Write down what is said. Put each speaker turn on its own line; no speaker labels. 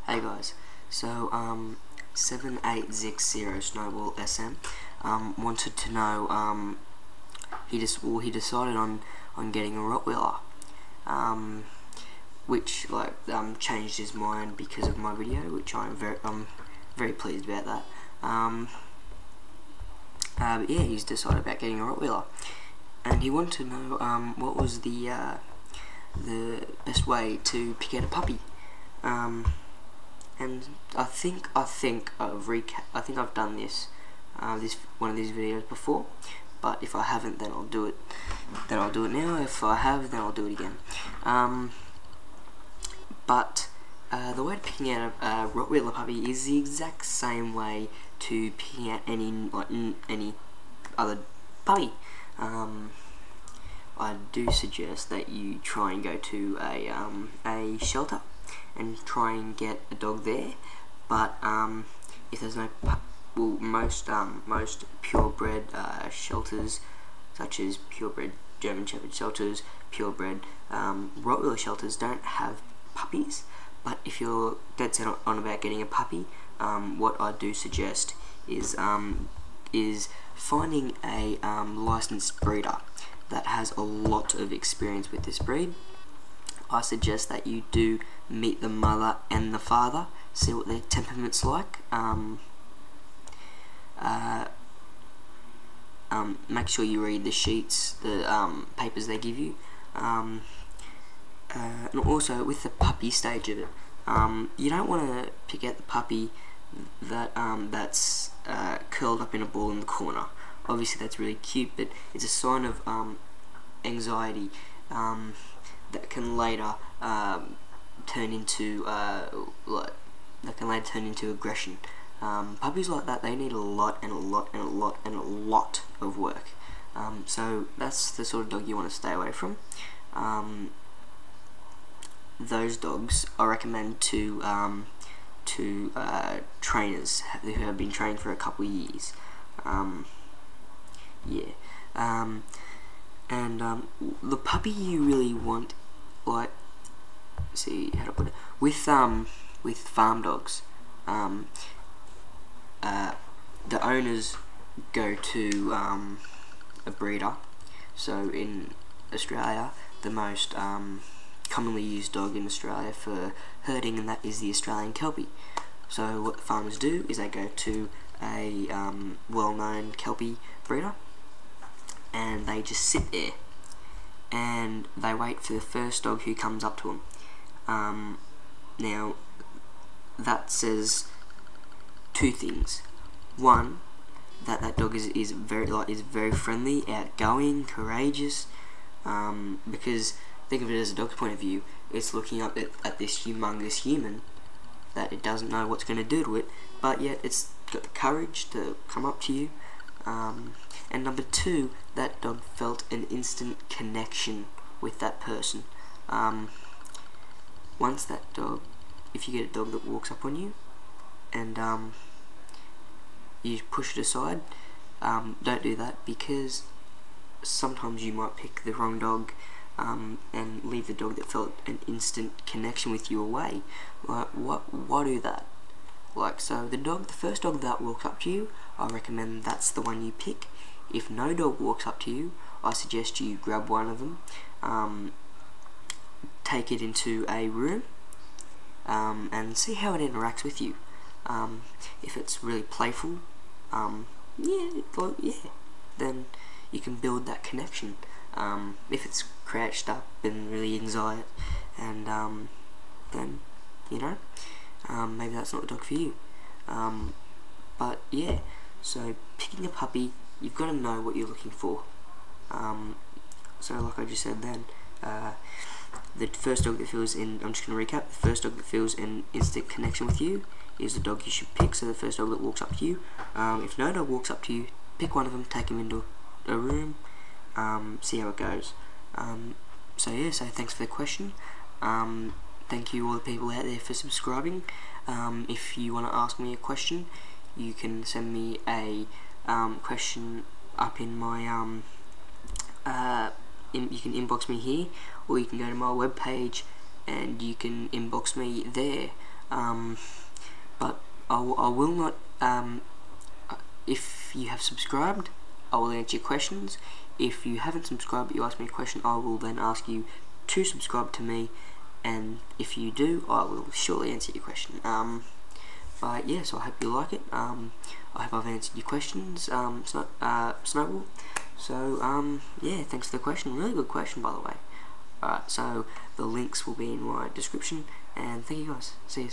Hey guys, so 7860 Snowball SM wanted to know he decided on getting a Rottweiler, which changed his mind because of my video, which I'm very pleased about that. But yeah, he's decided about getting a Rottweiler, and he wanted to know what was the best way to pick out a puppy. And I think I've done this one of these videos before, but if I haven't, then I'll do it now. If I have, then I'll do it again. But the way to picking out a Rottweiler puppy is the exact same way to picking out any other puppy. I do suggest that you try and go to a shelter and try and get a dog there, but if there's no most purebred shelters, such as purebred German Shepherd shelters, purebred Rottweiler shelters, don't have puppies. But if you're dead set on about getting a puppy, what I do suggest is finding a licensed breeder that has a lot of experience with this breed. I suggest that you do meet the mother and the father, see what their temperament's like. Make sure you read the sheets, the papers they give you, and also with the puppy stage of it. You don't want to pick out the puppy that's curled up in a ball in the corner. Obviously that's really cute, but it's a sign of anxiety that can later turn into aggression. Puppies like that, they need a lot of work. So that's the sort of dog you want to stay away from. Those dogs I recommend to trainers who have been trained for a couple of years. The puppy you really want, see how to put it, with farm dogs, the owners go to a breeder. So in Australia, the most commonly used dog in Australia for herding, and that is the Australian Kelpie. So what the farmers do is they go to a well-known Kelpie breeder, and they just sit there and they wait for the first dog who comes up to them. Now that says two things. One, that dog is very friendly, outgoing, courageous, because think of it as a dog's point of view. It's looking up at this humongous human that it doesn't know what's going to do to it, but yet it's got the courage to come up to you. And number two, that dog felt an instant connection with that person. Once that dog, if you get a dog that walks up on you and you push it aside, don't do that, because sometimes you might pick the wrong dog and leave the dog that felt an instant connection with you away. Why do that? So the first dog that walks up to you, I recommend that's the one you pick. If no dog walks up to you, I suggest you grab one of them, take it into a room, and see how it interacts with you. If it's really playful, then you can build that connection. If it's crouched up and really anxiety, and then maybe that's not the dog for you. But yeah, so picking a puppy, you've got to know what you're looking for. So like I just said then, the first dog that feels I'm just going to recap, the first dog that feels an instant connection with you is the dog you should pick, so the first dog that walks up to you. If no dog walks up to you, pick one of them, take him into a room, see how it goes. So thanks for the question. Thank you all the people out there for subscribing. If you want to ask me a question, you can send me a question up in my you can inbox me here, or you can go to my webpage and you can inbox me there. but I will not, if you have subscribed, I will answer your questions. If you haven't subscribed but you ask me a question, I will then ask you to subscribe to me, and if you do, I will surely answer your question. But yeah, so I hope you like it. I hope I've answered your questions, Snowball. So yeah, thanks for the question. Really good question, by the way. Alright, so the links will be in my description, and thank you guys. See you.